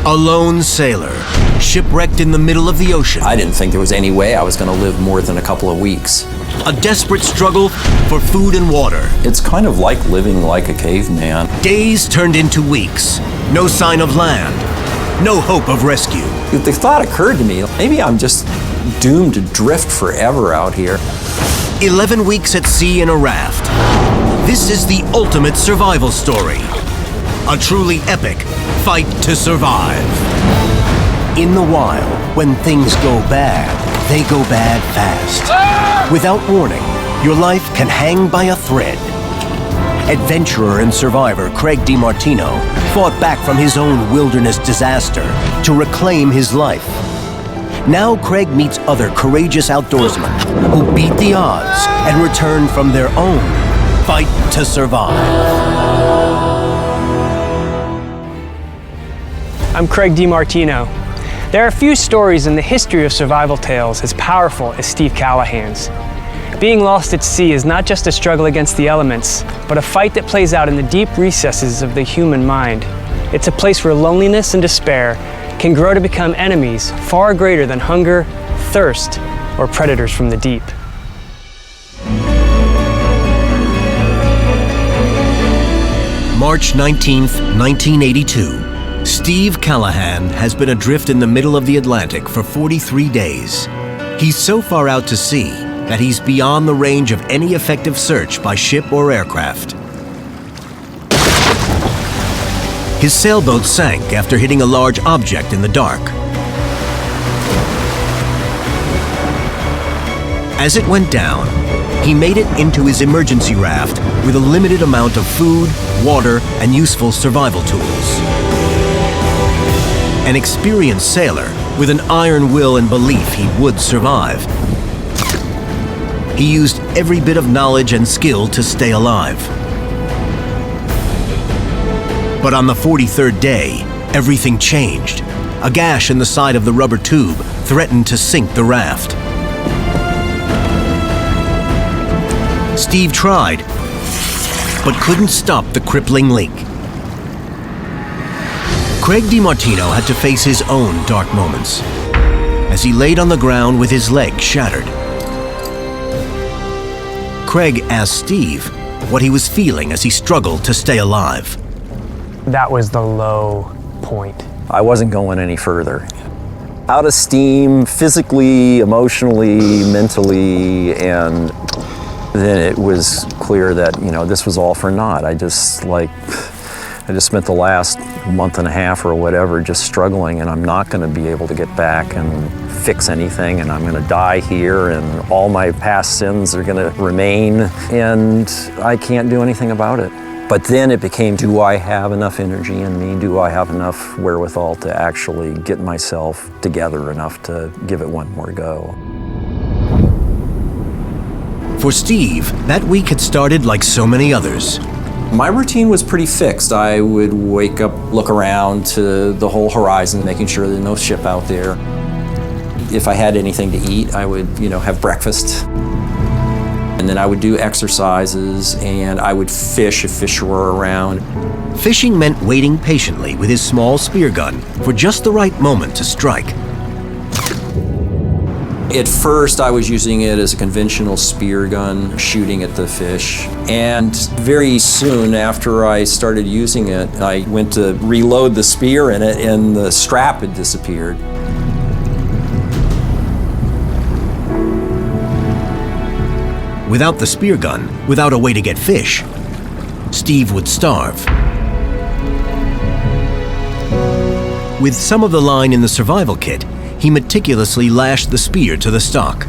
A lone sailor, shipwrecked in the middle of the ocean. I didn't think there was any way I was going to live more than a couple of weeks. A desperate struggle for food and water. It's kind of like living like a caveman. Days turned into weeks. No sign of land. No hope of rescue. The thought occurred to me, maybe I'm just doomed to drift forever out here. 11 weeks at sea in a raft. This is the ultimate survival story. A truly epic fight to survive. In the wild, when things go bad, they go bad fast. Without warning, your life can hang by a thread. Adventurer and survivor Craig DiMartino fought back from his own wilderness disaster to reclaim his life. Now Craig meets other courageous outdoorsmen who beat the odds and return from their own fight to survive. I'm Craig DiMartino. There are few stories in the history of survival tales as powerful as Steve Callahan's. Being lost at sea is not just a struggle against the elements, but a fight that plays out in the deep recesses of the human mind. It's a place where loneliness and despair can grow to become enemies far greater than hunger, thirst, or predators from the deep. March 19th, 1982. Steve Callahan has been adrift in the middle of the Atlantic for 43 days. He's so far out to sea that he's beyond the range of any effective search by ship or aircraft. His sailboat sank after hitting a large object in the dark. As it went down, he made it into his emergency raft with a limited amount of food, water, and useful survival tools. An experienced sailor with an iron will and belief he would survive. He used every bit of knowledge and skill to stay alive. But on the 43rd day, everything changed. A gash in the side of the rubber tube threatened to sink the raft. Steve tried, but couldn't stop the crippling leak. Craig DiMartino had to face his own dark moments as he laid on the ground with his leg shattered. Craig asked Steve what he was feeling as he struggled to stay alive. That was the low point. I wasn't going any further. Out of steam, physically, emotionally, mentally, and then it was clear that, this was all for naught. I just spent the last month and a half or whatever just struggling, and I'm not going to be able to get back and fix anything, and I'm going to die here, and all my past sins are going to remain, and I can't do anything about it. But then it became, do I have enough energy in me? Do I have enough wherewithal to actually get myself together enough to give it one more go? For Steve, that week had started like so many others. My routine was pretty fixed. I would wake up, look around to the whole horizon, making sure there's no ship out there. If I had anything to eat, I would, have breakfast. And then I would do exercises, and I would fish if fish were around. Fishing meant waiting patiently with his small spear gun for just the right moment to strike. At first, I was using it as a conventional spear gun, shooting at the fish. And very soon after I started using it, I went to reload the spear in it, and the strap had disappeared. Without the spear gun, without a way to get fish, Steve would starve. With some of the line in the survival kit, he meticulously lashed the spear to the stock.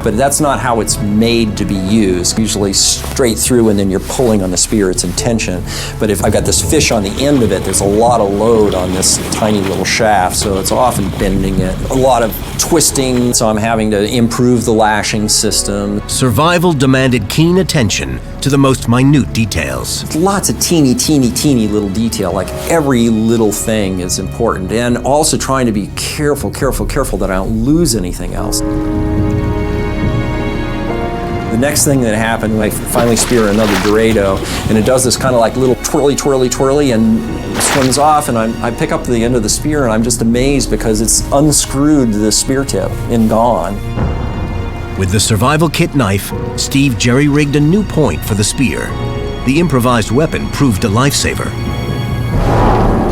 But that's not how it's made to be used. Usually straight through, and then you're pulling on the spear, it's in tension. But if I've got this fish on the end of it, there's a lot of load on this tiny little shaft, so it's often bending it. A lot of twisting, so I'm having to improve the lashing system. Survival demanded keen attention to the most minute details. Lots of teeny little detail, like every little thing is important. And also trying to be careful that I don't lose anything else. The next thing that happened, I finally spear another Dorado, and it does this kind of like little twirly, and swims off, and I pick up the end of the spear, and I'm just amazed because it's unscrewed the spear tip and gone. With the survival kit knife, Steve jerry-rigged a new point for the spear. The improvised weapon proved a lifesaver.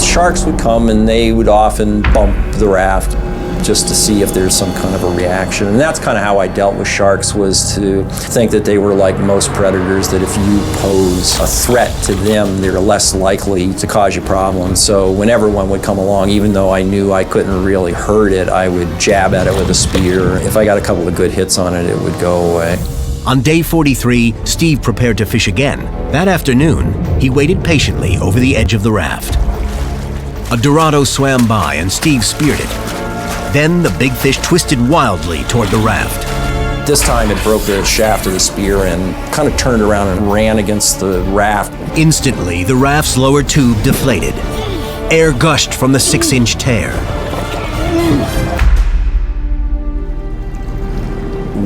Sharks would come and they would often bump the raft just to see if there's some kind of a reaction. And that's kind of how I dealt with sharks, was to think that they were like most predators, that if you pose a threat to them, they're less likely to cause you problems. So whenever one would come along, even though I knew I couldn't really hurt it, I would jab at it with a spear. If I got a couple of good hits on it, it would go away. On day 43, Steve prepared to fish again. That afternoon, he waited patiently over the edge of the raft. A Dorado swam by and Steve speared it. Then the big fish twisted wildly toward the raft. This time it broke the shaft of the spear and kind of turned around and ran against the raft. Instantly, the raft's lower tube deflated. Air gushed from the 6-inch tear.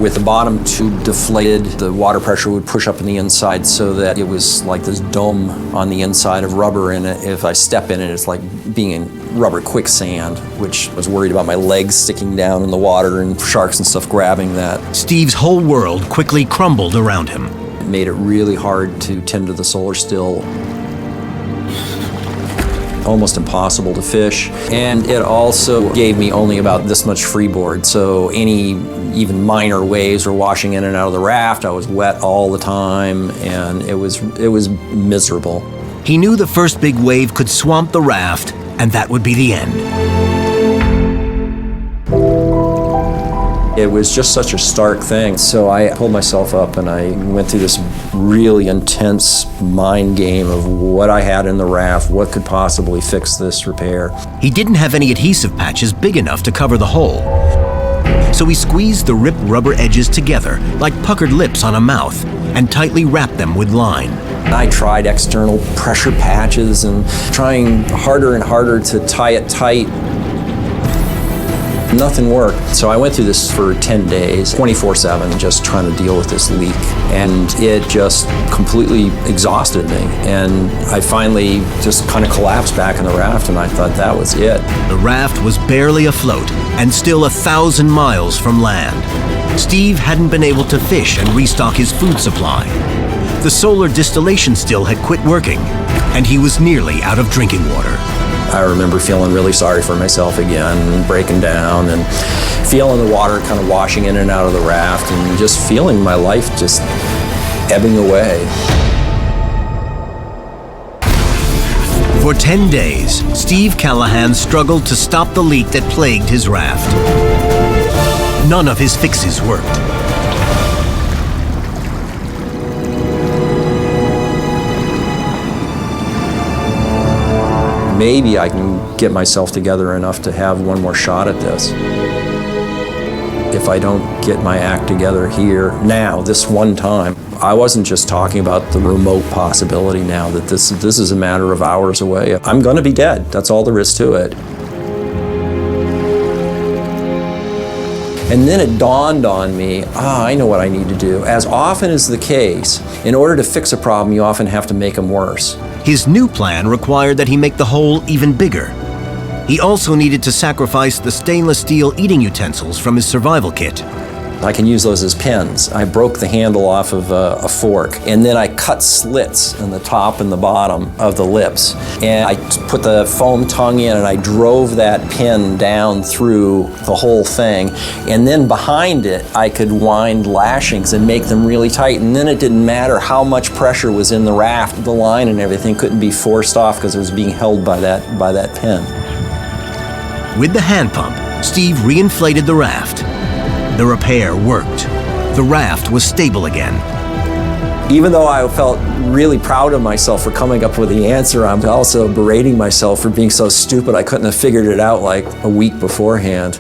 With the bottom tube deflated, the water pressure would push up on the inside so that it was like this dome on the inside of rubber, and if I step in it, it's like being in rubber quicksand, which I was worried about my legs sticking down in the water and sharks and stuff grabbing that. Steve's whole world quickly crumbled around him. It made it really hard to tend to the solar still. Almost impossible to fish. And it also gave me only about this much freeboard, so any even minor waves were washing in and out of the raft. I was wet all the time, and it was miserable. He knew the first big wave could swamp the raft, and that would be the end. It was just such a stark thing. So I pulled myself up and I went through this really intense mind game of what I had in the raft, what could possibly fix this repair. He didn't have any adhesive patches big enough to cover the hole. So he squeezed the ripped rubber edges together like puckered lips on a mouth and tightly wrapped them with line. I tried external pressure patches and trying harder and harder to tie it tight. Nothing worked. So I went through this for 10 days, 24/7, just trying to deal with this leak. And it just completely exhausted me. And I finally just kind of collapsed back in the raft, and I thought that was it. The raft was barely afloat and still 1,000 miles from land. Steve hadn't been able to fish and restock his food supply. The solar distillation still had quit working, and he was nearly out of drinking water. I remember feeling really sorry for myself again, breaking down and feeling the water kind of washing in and out of the raft and just feeling my life just ebbing away. For 10 days, Steve Callahan struggled to stop the leak that plagued his raft. None of his fixes worked. Maybe I can get myself together enough to have one more shot at this. If I don't get my act together here, now, this one time, I wasn't just talking about the remote possibility now that this is a matter of hours away. I'm gonna be dead, that's all there is to it. And then it dawned on me, I know what I need to do. As often is the case, in order to fix a problem, you often have to make them worse. His new plan required that he make the hole even bigger. He also needed to sacrifice the stainless steel eating utensils from his survival kit. I can use those as pens. I broke the handle off of a fork, and then I cut slits in the top and the bottom of the lips. And I put the foam tongue in and I drove that pen down through the whole thing. And then behind it, I could wind lashings and make them really tight. And then it didn't matter how much pressure was in the raft, the line and everything couldn't be forced off because it was being held by that pen. With the hand pump, Steve reinflated the raft. The repair worked. The raft was stable again. Even though I felt really proud of myself for coming up with the answer, I'm also berating myself for being so stupid I couldn't have figured it out like a week beforehand.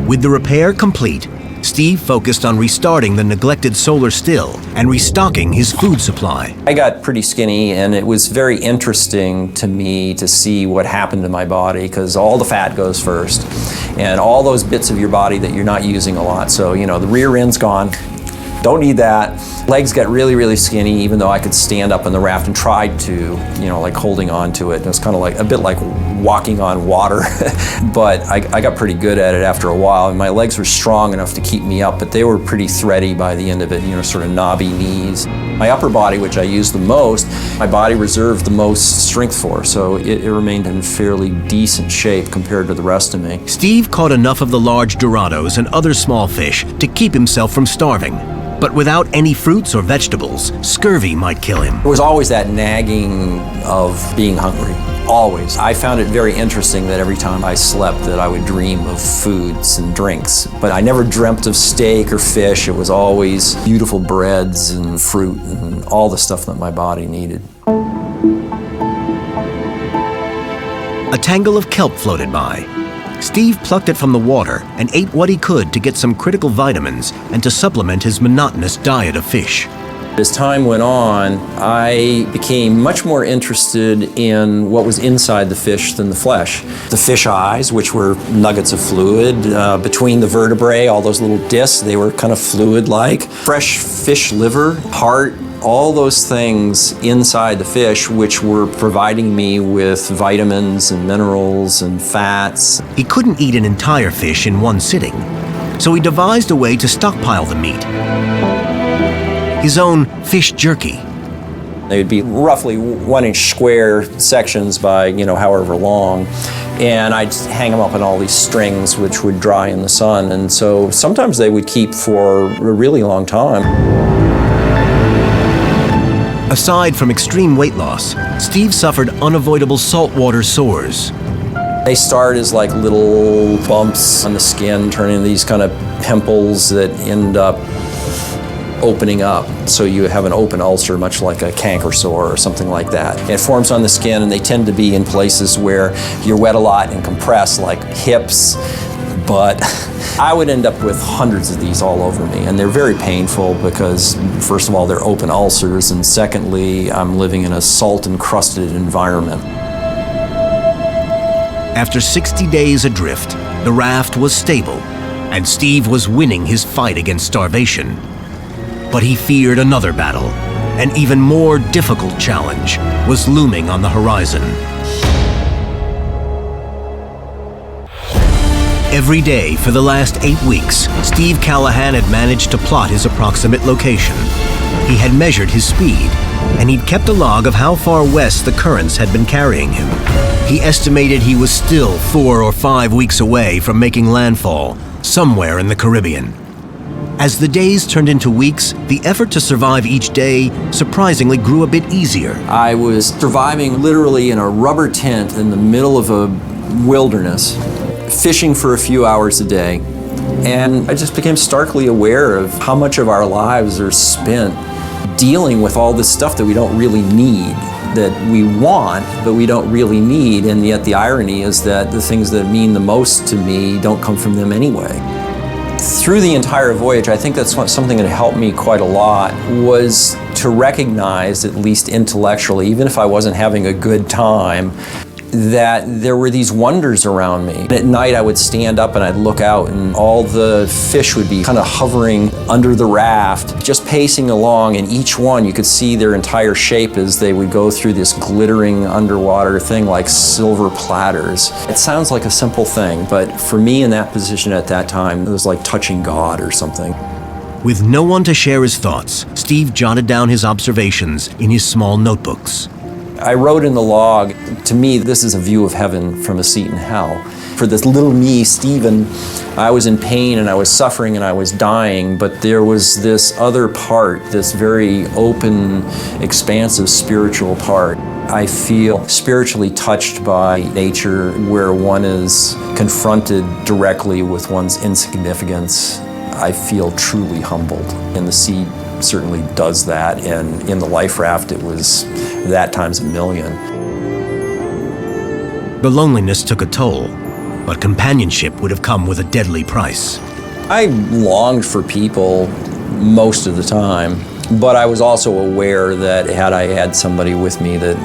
With the repair complete, Steve focused on restarting the neglected solar still and restocking his food supply. I got pretty skinny, and it was very interesting to me to see what happened to my body, because all the fat goes first and all those bits of your body that you're not using a lot. So, the rear end's gone. Don't need that. Legs got really, really skinny, even though I could stand up on the raft and tried to, like holding on to it. It was kind of like a bit like walking on water, but I got pretty good at it after a while. And my legs were strong enough to keep me up, but they were pretty thready by the end of it, sort of knobby knees. My upper body, which I used the most, my body reserved the most strength for, so it remained in fairly decent shape compared to the rest of me. Steve caught enough of the large Dorados and other small fish to keep himself from starving. But without any fruits or vegetables, scurvy might kill him. There was always that nagging of being hungry, always. I found it very interesting that every time I slept that I would dream of foods and drinks, but I never dreamt of steak or fish. It was always beautiful breads and fruit and all the stuff that my body needed. A tangle of kelp floated by. Steve plucked it from the water and ate what he could to get some critical vitamins and to supplement his monotonous diet of fish. As time went on, I became much more interested in what was inside the fish than the flesh. The fish eyes, which were nuggets of fluid, between the vertebrae, all those little discs, they were kind of fluid-like. Fresh fish liver, heart, all those things inside the fish which were providing me with vitamins and minerals and fats. He couldn't eat an entire fish in one sitting, so he devised a way to stockpile the meat. His own fish jerky. They would be roughly 1-inch square sections by, however long. And I'd hang them up on all these strings which would dry in the sun. And so sometimes they would keep for a really long time. Aside from extreme weight loss, Steve suffered unavoidable saltwater sores. They start as like little bumps on the skin, turning into these kind of pimples that end up opening up. So you have an open ulcer, much like a canker sore or something like that. It forms on the skin, and they tend to be in places where you're wet a lot and compressed, like hips, but I would end up with hundreds of these all over me, and they're very painful because, first of all, they're open ulcers, and secondly, I'm living in a salt-encrusted environment. After 60 days adrift, the raft was stable, and Steve was winning his fight against starvation. But he feared another battle. An even more difficult challenge was looming on the horizon. Every day for the last 8 weeks, Steve Callahan had managed to plot his approximate location. He had measured his speed, and he'd kept a log of how far west the currents had been carrying him. He estimated he was still 4 or 5 weeks away from making landfall somewhere in the Caribbean. As the days turned into weeks, the effort to survive each day surprisingly grew a bit easier. I was surviving literally in a rubber tent in the middle of a wilderness, fishing for a few hours a day. And I just became starkly aware of how much of our lives are spent dealing with all this stuff that we don't really need, that we want, but we don't really need. And yet the irony is that the things that mean the most to me don't come from them anyway. Through the entire voyage, I think that's something that helped me quite a lot, was to recognize, at least intellectually, even if I wasn't having a good time, that there were these wonders around me. At night I would stand up and I'd look out, and all the fish would be kind of hovering under the raft, just pacing along, and each one you could see their entire shape as they would go through this glittering underwater thing like silver platters. It sounds like a simple thing, but for me in that position at that time, it was like touching God or something. With no one to share his thoughts, Steve jotted down his observations in his small notebooks. I wrote in the log, to me, this is a view of heaven from a seat in hell. For this little me, Steven, I was in pain and I was suffering and I was dying, but there was this other part, this very open, expansive spiritual part. I feel spiritually touched by nature, where one is confronted directly with one's insignificance. I feel truly humbled, and the sea certainly does that, and in the life raft it was that times a million. The loneliness took a toll, but companionship would have come with a deadly price. I longed for people most of the time, but I was also aware that had I had somebody with me, that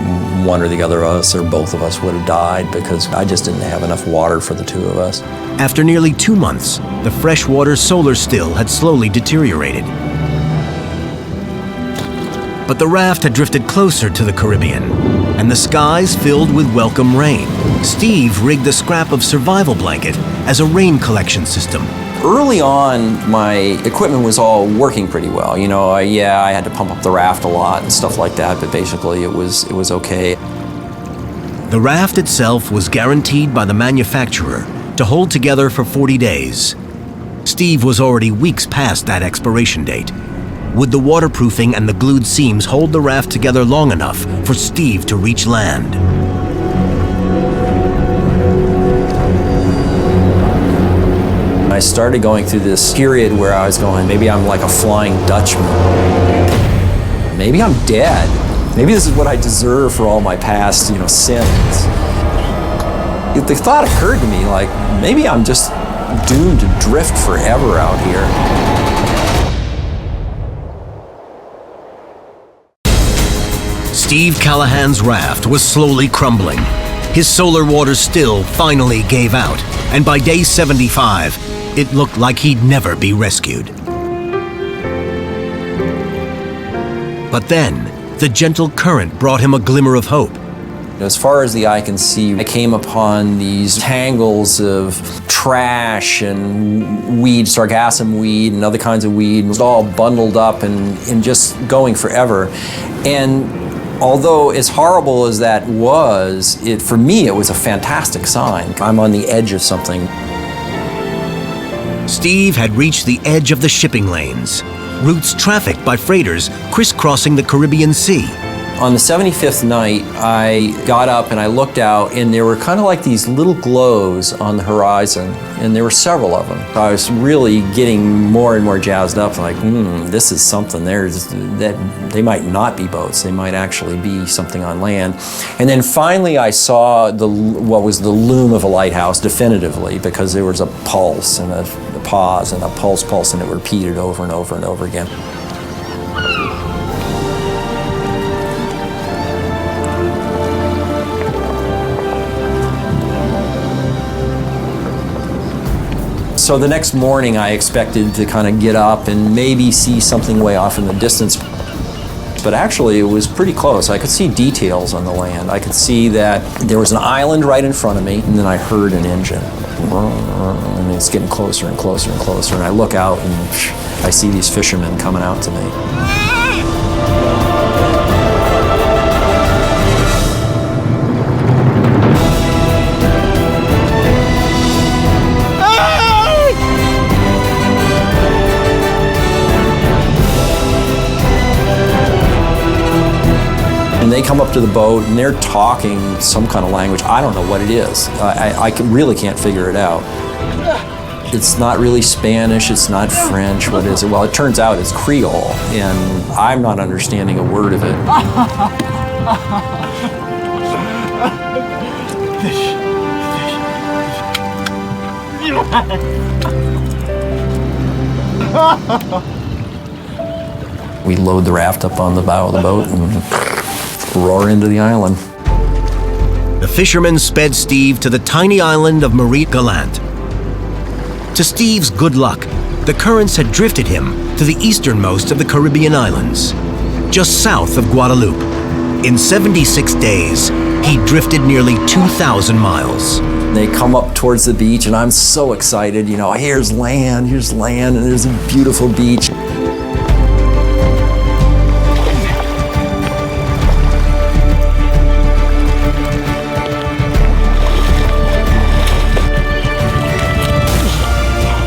one or the other of us or both of us would have died, because I just didn't have enough water for the two of us. After nearly 2 months, the freshwater solar still had slowly deteriorated. But the raft had drifted closer to the Caribbean, and the skies filled with welcome rain. Steve rigged a scrap of survival blanket as a rain collection system. Early on, my equipment was all working pretty well. You know, I had to pump up the raft a lot and stuff like that, but basically it was okay. The raft itself was guaranteed by the manufacturer to hold together for 40 days. Steve was already weeks past that expiration date. Would the waterproofing and the glued seams hold the raft together long enough for Steve to reach land? I started going through this period where I was going, maybe I'm like a Flying Dutchman. Maybe I'm dead. Maybe this is what I deserve for all my past, sins. The thought occurred to me, like, maybe I'm just doomed to drift forever out here. Steve Callahan's raft was slowly crumbling. His solar water still finally gave out, and by day 75, it looked like he'd never be rescued. But then, the gentle current brought him a glimmer of hope. As far as the eye can see, I came upon these tangles of trash and weed, sargassum weed and other kinds of weed. It was all bundled up and just going forever. And although as horrible as that was, for me it was a fantastic sign. I'm on the edge of something. Steve had reached the edge of the shipping lanes, routes trafficked by freighters crisscrossing the Caribbean Sea. On the 75th night, I got up and I looked out, and there were kind of like these little glows on the horizon, and there were several of them. I was really getting more and more jazzed up, like, this is something. They might not be boats. They might actually be something on land. And then finally I saw what was the loom of a lighthouse definitively, because there was a pulse and a pause and a pulse, and it repeated over and over and over again. So the next morning I expected to kind of get up and maybe see something way off in the distance. But actually it was pretty close. I could see details on the land. I could see that there was an island right in front of me, and then I heard an engine. And it's getting closer and closer and closer. And I look out and I see these fishermen coming out to me. And they come up to the boat and they're talking some kind of language. I don't know what it is. I really can't figure it out. It's not really Spanish, it's not French, what is it? Well, it turns out it's Creole, and I'm not understanding a word of it. We load the raft up on the bow of the boat and roar into the island. The fishermen sped Steve to the tiny island of Marie Galante. To Steve's good luck, the currents had drifted him to the easternmost of the Caribbean islands, just south of Guadeloupe. In 76 days, he drifted nearly 2,000 miles. They come up towards the beach, and I'm so excited. You know, here's land, and there's a beautiful beach.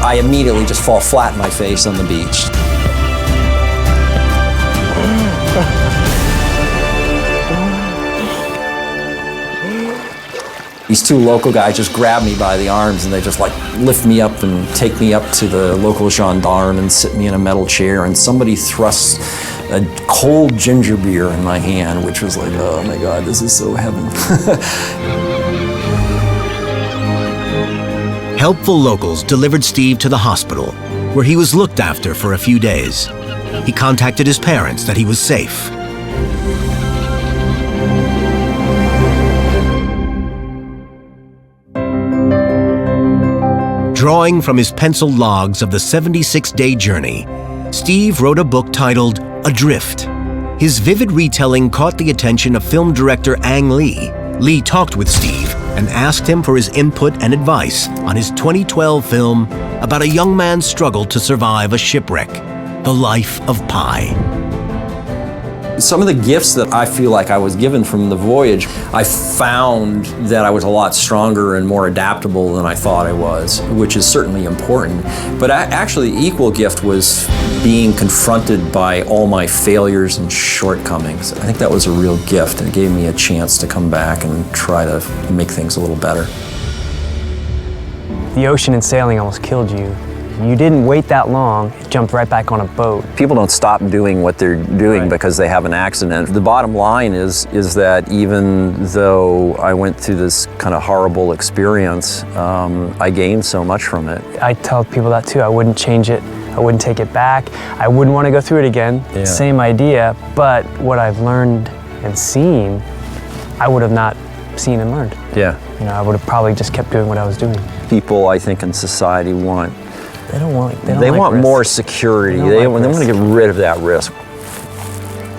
I immediately just fall flat in my face on the beach. These two local guys just grab me by the arms and they just like lift me up and take me up to the local gendarme and sit me in a metal chair, and somebody thrusts a cold ginger beer in my hand, which was like, oh my God, this is so heaven. Helpful locals delivered Steve to the hospital, where he was looked after for a few days. He contacted his parents that he was safe. Drawing from his pencil logs of the 76-day journey, Steve wrote a book titled Adrift. His vivid retelling caught the attention of film director Ang Lee. Lee talked with Steve and asked him for his input and advice on his 2012 film about a young man's struggle to survive a shipwreck, The Life of Pi. Some of the gifts that I feel like I was given from the voyage, I found that I was a lot stronger and more adaptable than I thought I was, which is certainly important. But actually, the equal gift was being confronted by all my failures and shortcomings. I think that was a real gift. It gave me a chance to come back and try to make things a little better. The ocean and sailing almost killed you. You didn't wait that long, you jumped right back on a boat. People don't stop doing what they're doing because they have an accident. The bottom line is that even though I went through this kind of horrible experience, I gained so much from it. I tell people that too. I wouldn't change it. I wouldn't take it back. I wouldn't want to go through it again. Yeah. Same idea, but what I've learned and seen, I would have not seen and learned. Yeah. You know, I would have probably just kept doing what I was doing. People, I think, in society want They They like want risk. more security. They want to get rid of that risk.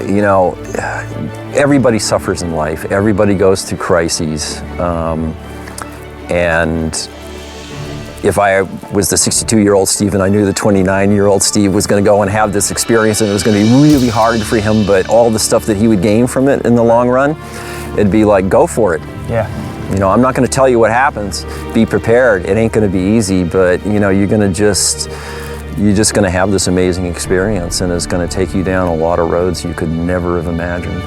You know, everybody suffers in life. Everybody goes through crises. And if I was the 62-year-old Steve and I knew the 29-year-old Steve was going to go and have this experience and it was going to be really hard for him, but all the stuff that he would gain from it in the long run, it'd be like, go for it. Yeah. You know, I'm not going to tell you what happens. Be prepared. It ain't going to be easy, but you know, you're just going to have this amazing experience, and it's going to take you down a lot of roads you could never have imagined.